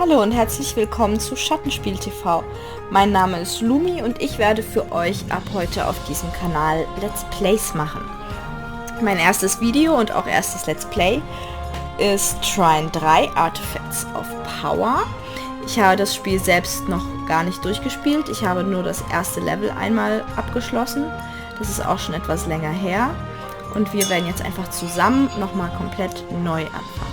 Hallo und herzlich willkommen zu Schattenspiel TV. Mein Name ist Lumi und ich werde für euch ab heute auf diesem Kanal Let's Plays machen. Mein erstes Video und auch erstes Let's Play ist Trine 3 Artifacts of Power. Ich habe das Spiel selbst noch gar nicht durchgespielt. Ich habe nur das erste Level einmal abgeschlossen. Das ist auch schon etwas länger her. Und wir werden jetzt einfach zusammen nochmal komplett neu anfangen.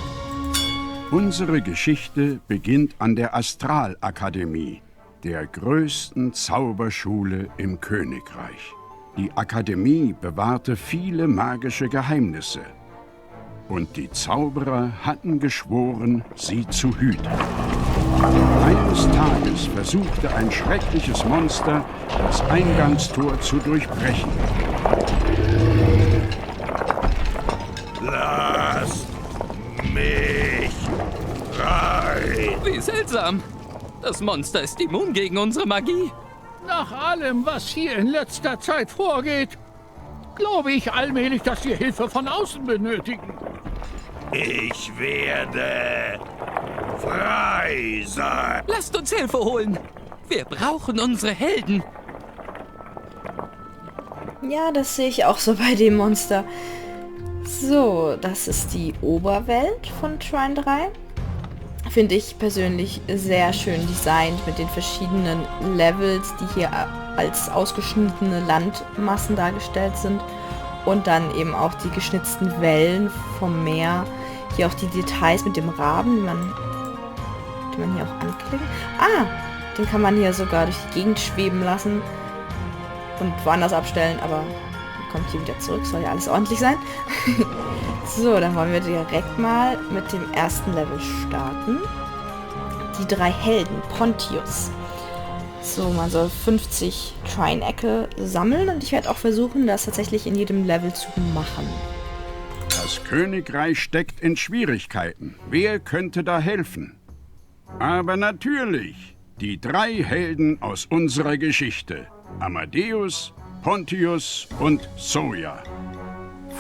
Unsere Geschichte beginnt an der Astralakademie, der größten Zauberschule im Königreich. Die Akademie bewahrte viele magische Geheimnisse. Und die Zauberer hatten geschworen, sie zu hüten. Eines Tages versuchte ein schreckliches Monster, das Eingangstor zu durchbrechen. Lasst mich rein! Wie seltsam. Das Monster ist immun gegen unsere Magie. Nach allem, was hier in letzter Zeit vorgeht, glaube ich allmählich, dass wir Hilfe von außen benötigen. Ich werde frei sein! Lasst uns Hilfe holen. Wir brauchen unsere Helden. Ja, das sehe ich auch so bei dem Monster. So, das ist die Oberwelt von Trine 3. Finde ich persönlich sehr schön designt mit den verschiedenen Levels, die hier als ausgeschnittene Landmassen dargestellt sind. Und dann eben auch die geschnitzten Wellen vom Meer. Hier auch die Details mit dem Raben, die man hier auch anklickt. Ah, den kann man hier sogar durch die Gegend schweben lassen und woanders abstellen, aber kommt hier wieder zurück, soll ja alles ordentlich sein. So, dann wollen wir direkt mal mit dem ersten Level starten. Die 3 Helden, Pontius. So, man soll 50 Trine-Ecke sammeln und ich werde auch versuchen, das tatsächlich in jedem Level zu machen. Das Königreich steckt in Schwierigkeiten. Wer könnte da helfen? Aber natürlich, die 3 Helden aus unserer Geschichte. Amadeus, Pontius und Zoja.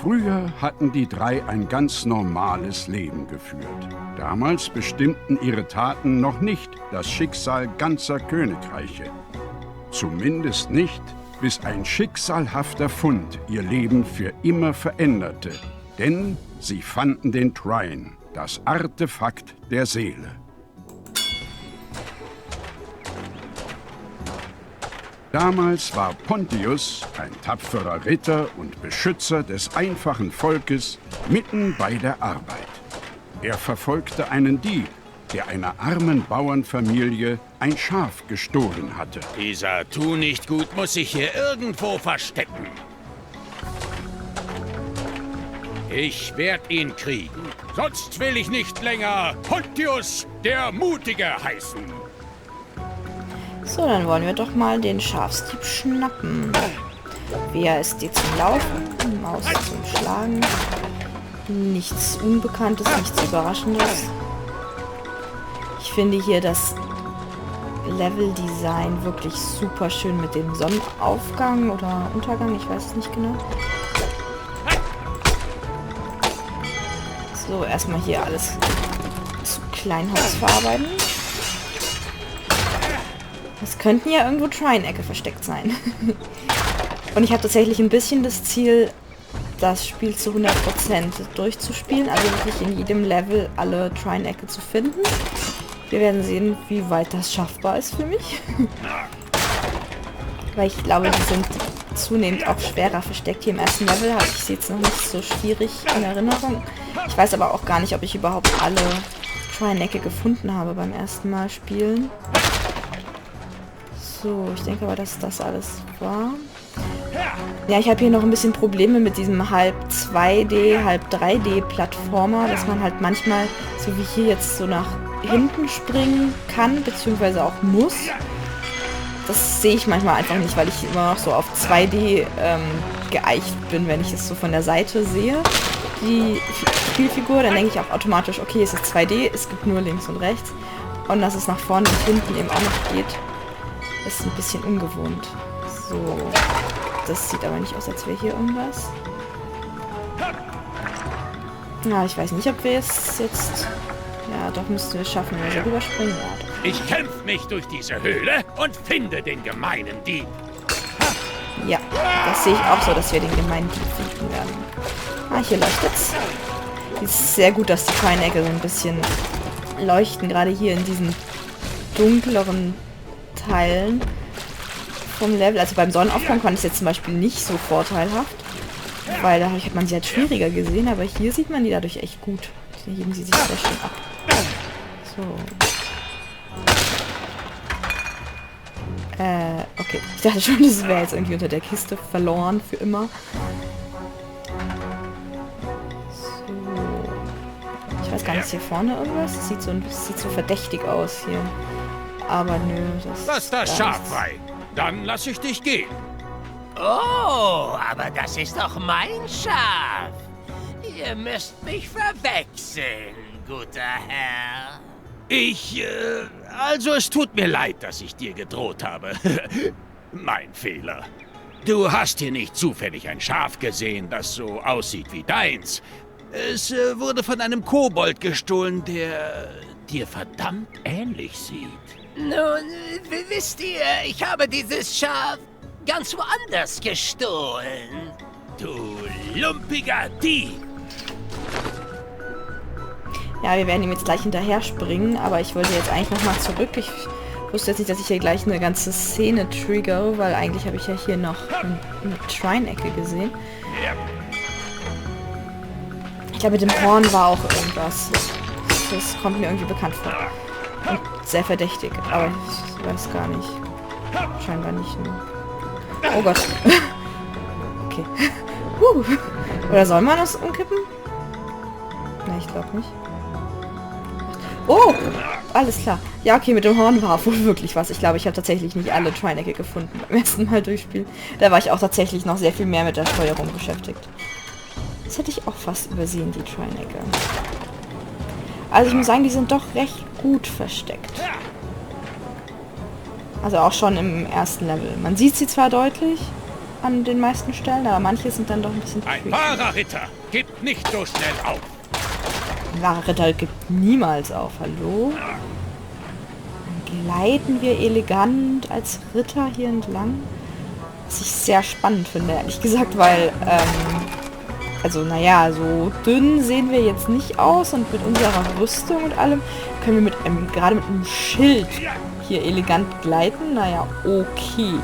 Früher hatten die 3 ein ganz normales Leben geführt. Damals bestimmten ihre Taten noch nicht das Schicksal ganzer Königreiche. Zumindest nicht, bis ein schicksalhafter Fund ihr Leben für immer veränderte. Denn sie fanden den Trine, das Artefakt der Seele. Damals war Pontius, ein tapferer Ritter und Beschützer des einfachen Volkes, mitten bei der Arbeit. Er verfolgte einen Dieb, der einer armen Bauernfamilie ein Schaf gestohlen hatte. Dieser Tu-nicht-Gut muss sich hier irgendwo verstecken. Ich werde ihn kriegen. Sonst will ich nicht länger Pontius der Mutige heißen. So, dann wollen wir doch mal den Schafsdieb schnappen. Wer ist dir zum Laufen? Maus zum Schlagen. Nichts Unbekanntes, nichts Überraschendes. Ich finde hier das Level-Design wirklich super schön mit dem Sonnenaufgang oder Untergang, ich weiß es nicht genau. So, erstmal hier alles zu Kleinholz verarbeiten. Es könnten ja irgendwo Trine-Ecke versteckt sein. Und ich habe tatsächlich ein bisschen das Ziel, das Spiel zu 100% durchzuspielen. Also wirklich in jedem Level alle Trine-Ecke zu finden. Wir werden sehen, wie weit das schaffbar ist für mich. Weil ich glaube, die sind zunehmend auch schwerer versteckt. Hier im ersten Level habe ich sie jetzt noch nicht so schwierig in Erinnerung. Ich weiß aber auch gar nicht, ob ich überhaupt alle Trine-Ecke gefunden habe beim ersten Mal spielen. So, ich denke aber, dass das alles war. Ja, ich habe hier noch ein bisschen Probleme mit diesem halb 2D, halb 3D Plattformer, dass man halt manchmal, so wie hier jetzt, so nach hinten springen kann, beziehungsweise auch muss. Das sehe ich manchmal einfach nicht, weil ich immer noch so auf 2D geeicht bin, wenn ich es so von der Seite sehe, die Spielfigur. Dann denke ich auch automatisch, okay, es ist 2D, es gibt nur links und rechts. Und dass es nach vorne und hinten eben auch noch geht, ist ein bisschen ungewohnt. So, das sieht aber nicht aus, als wäre hier irgendwas. Ja, ich weiß nicht, ob wir es jetzt Ja, doch müssten wir es schaffen, wenn wir so rüberspringen. Ja, doch. Ich kämpfe mich durch diese Höhle und finde den gemeinen Dieb. Ja, das sehe ich auch so, dass wir den gemeinen Dieb finden werden. Ah, hier leuchtet's. Es ist sehr gut, dass die Triangle so ein bisschen leuchten, gerade hier in diesen dunkleren Teilen vom Level. Also beim Sonnenaufgang fand ich es jetzt zum Beispiel nicht so vorteilhaft, weil da hat man sie halt schwieriger gesehen, aber hier sieht man die dadurch echt gut. Hier heben sie sich sehr schön ab. So. Okay. Ich dachte schon, das wäre jetzt irgendwie unter der Kiste verloren für immer. So. Ich weiß gar nicht, ist hier vorne irgendwas? Das sieht so verdächtig aus hier. Aber nö, Lass das Schaf frei. Dann lass ich dich gehen. Oh, aber das ist doch mein Schaf. Ihr müsst mich verwechseln, guter Herr. Also es tut mir leid, dass ich dir gedroht habe. Mein Fehler. Du hast hier nicht zufällig ein Schaf gesehen, das so aussieht wie deins. Es wurde von einem Kobold gestohlen, der dir verdammt ähnlich sieht. Nun, wisst ihr, ich habe dieses Schaf ganz woanders gestohlen. Du lumpiger Dieb! Ja, wir werden ihm jetzt gleich hinterher springen, aber ich wollte jetzt eigentlich nochmal zurück. Ich wusste jetzt nicht, dass ich hier gleich eine ganze Szene trigger, weil eigentlich habe ich ja hier noch eine Shrine-Ecke gesehen. Ich glaube, mit dem Horn war auch irgendwas. Das kommt mir irgendwie bekannt vor. Und sehr verdächtig, aber ich weiß gar nicht. Scheinbar nicht. Ne? Oh Gott. Okay. Oder soll man das umkippen? Ne, ich glaube nicht. Oh! Alles klar. Ja, okay, mit dem Horn war wohl wirklich was. Ich glaube, ich habe tatsächlich nicht alle Triangle gefunden beim ersten Mal durchspielen. Da war ich auch tatsächlich noch sehr viel mehr mit der Steuerung beschäftigt. Das hätte ich auch fast übersehen, die Triangle. Also ich muss sagen, die sind doch recht gut versteckt. Also auch schon im ersten Level. Man sieht sie zwar deutlich an den meisten Stellen, aber manche sind dann doch ein bisschen Ein tricky. wahrer Ritter gibt nicht so schnell auf. Ein wahrer Ritter gibt niemals auf. Hallo? Dann gleiten wir elegant als Ritter hier entlang. Was ich sehr spannend finde, ehrlich gesagt, weil, also naja, so dünn sehen wir jetzt nicht aus und mit unserer Rüstung und allem können wir mit einem, gerade mit einem Schild hier elegant gleiten. Naja, okay.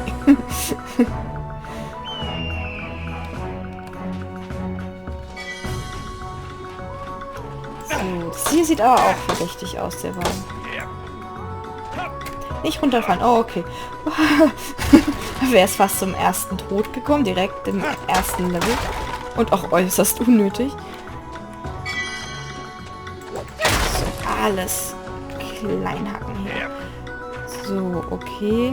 So, das hier sieht aber auch verdächtig aus, der Wagen. Nicht runterfallen. Oh, okay. Wäre es fast zum ersten Tod gekommen, direkt im ersten Level. Und auch äußerst unnötig. So, alles Kleinhacken hier. So, okay.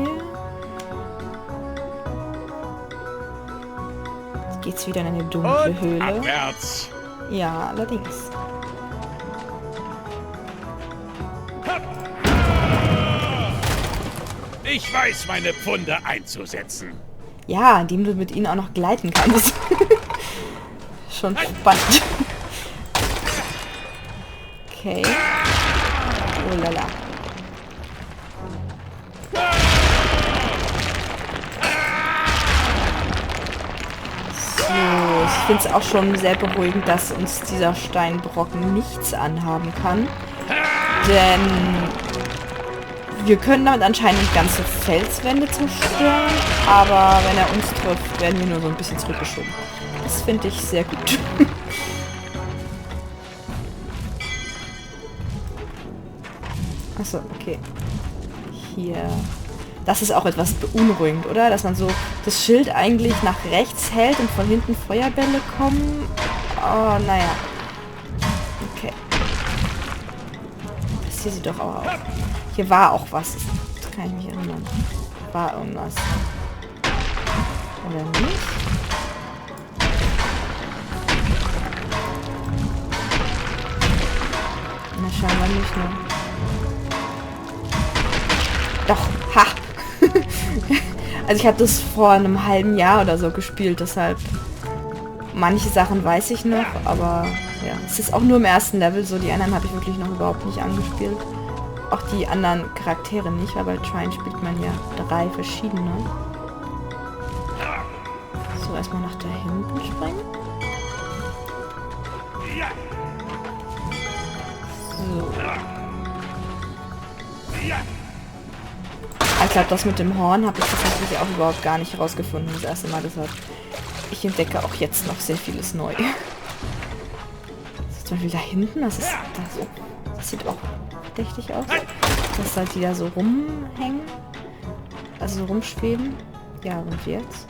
Jetzt geht's wieder in eine dunkle Und Höhle. abwärts. Ja, allerdings. Ich weiß, meine Pfunde einzusetzen. Ja, indem du mit ihnen auch noch gleiten kannst. Schon spannend. Okay. Oh lala. So, ich finde es auch schon sehr beruhigend, dass uns dieser Steinbrocken nichts anhaben kann. Denn wir können damit anscheinend ganze Felswände zerstören, aber wenn er uns trifft, werden wir nur so ein bisschen zurückgeschoben. Das finde ich sehr gut. Achso, okay. Hier. Das ist auch etwas beunruhigend, oder? Dass man so das Schild eigentlich nach rechts hält und von hinten Feuerbälle kommen. Oh, naja. Okay. Das hier sieht doch aber auch. Hier war auch was. Das kann ich mich erinnern. War irgendwas. Oder nicht? Na, scheinbar nicht, ne? Doch, ha! Also ich habe das vor einem halben Jahr oder so gespielt, deshalb manche Sachen weiß ich noch, aber Ja, es ist auch nur im ersten Level so, die anderen habe ich wirklich noch überhaupt nicht angespielt. Auch die anderen Charaktere nicht, weil bei Trine spielt man ja 3 verschiedene. So, erstmal nach da hinten springen. So. Ich glaube, das mit dem Horn habe ich tatsächlich auch überhaupt gar nicht herausgefunden das erste Mal. Deshalb, ich entdecke auch jetzt noch sehr vieles neu. Zum Beispiel da hinten, das ist da so. Das sieht auch verdächtig aus. Dass halt die da so rumhängen. Also so rumschweben. Ja, und jetzt?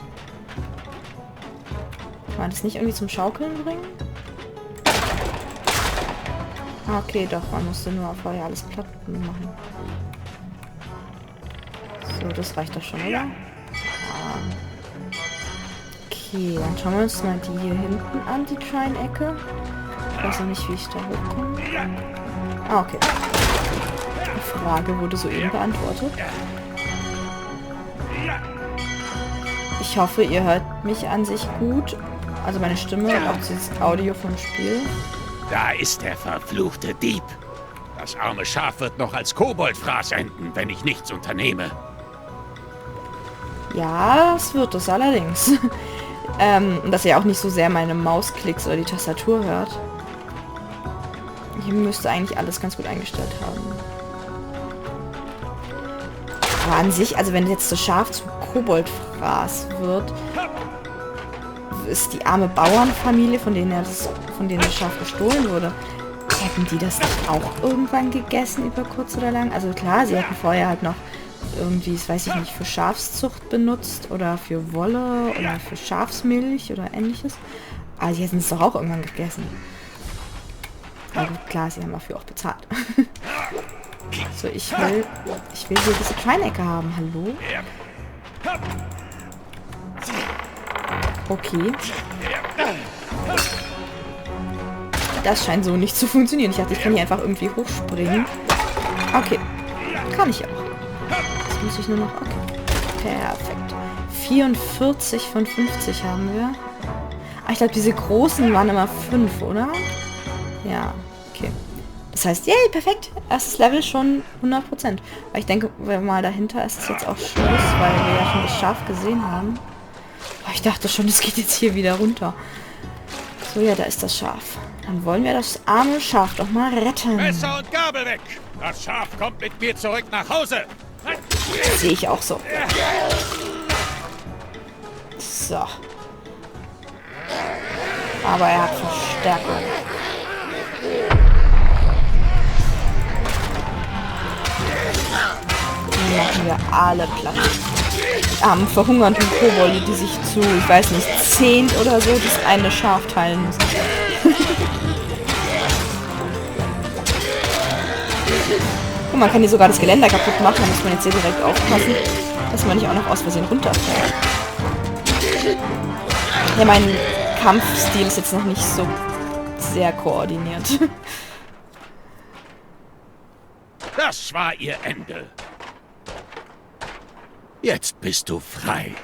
Kann man das nicht irgendwie zum Schaukeln bringen? Ah, okay, doch, man musste nur vorher alles platt machen. So, das reicht doch schon, oder? Ja. Okay, dann schauen wir uns mal die hier hinten an, die Trine-Ecke. Ich weiß noch nicht, wie ich da hochkomme. Ah, okay. Die Frage wurde soeben beantwortet. Ich hoffe, ihr hört mich an sich gut. Also meine Stimme und auch dieses Audio vom Spiel. Da ist der verfluchte Dieb. Das arme Schaf wird noch als Koboldfraß enden, wenn ich nichts unternehme. Ja, das wird es allerdings. Dass ihr auch nicht so sehr meine Mausklicks oder die Tastatur hört. Hier müsste eigentlich alles ganz gut eingestellt haben. Aber an sich, also wenn jetzt das Schaf zum Koboldfraß wird, ist die arme Bauernfamilie, von denen das Schaf gestohlen wurde, hätten die das nicht auch irgendwann gegessen über kurz oder lang? Also klar, sie hätten vorher halt noch irgendwie, das weiß ich nicht, für Schafszucht benutzt oder für Wolle oder für Schafsmilch oder ähnliches. Aber sie hätten es doch auch irgendwann gegessen. Aber gut, klar, sie haben dafür auch bezahlt. So, ich will hier diese Trine-Ecke haben. Hallo? Okay. Das scheint so nicht zu funktionieren. Ich dachte, ich kann hier einfach irgendwie hochspringen. Okay. Kann ich auch. Jetzt muss ich nur noch... Okay. Perfekt. 44 von 50 haben wir. Ah, ich glaube, diese großen waren immer 5, oder? Ja. Okay. Das heißt, yay, perfekt. Erstes Level schon 100%. Weil ich denke, mal dahinter ist es jetzt auch Schluss, weil wir ja schon das Schaf gesehen haben. Oh, ich dachte schon, es geht jetzt hier wieder runter. So, ja, da ist das Schaf. Dann wollen wir das arme Schaf doch mal retten. Messer und Gabel weg! Das Schaf kommt mit mir zurück nach Hause! Sehe ich auch so. So. Aber er hat Verstärkung. Die machen wir alle platt. Die armen verhungernden Kobolde, die sich zu, ich weiß nicht, 10 oder so das eine Schaf teilen müssen. Und man kann hier sogar das Geländer kaputt machen, da muss man jetzt hier direkt aufpassen, dass man nicht auch noch aus Versehen runterfällt. Ja, mein Kampfstil ist jetzt noch nicht so sehr koordiniert. Das war ihr Ende. Jetzt bist du frei.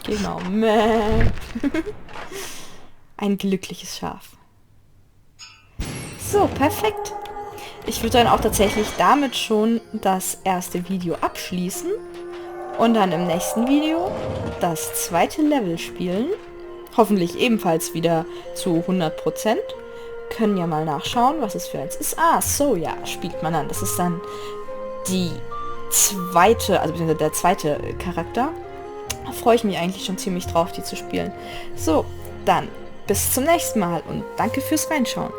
Genau. Mäh. Ein glückliches Schaf. So, perfekt. Ich würde dann auch tatsächlich damit schon das erste Video abschließen und dann im nächsten Video das zweite Level spielen. Hoffentlich ebenfalls wieder zu 100%. Können ja mal nachschauen, was es für eins ist. Ah, so, ja, spielt man an. Das ist dann die zweite, also beziehungsweise der zweite Charakter. Da freue ich mich eigentlich schon ziemlich drauf, die zu spielen. So, dann bis zum nächsten Mal und danke fürs Reinschauen.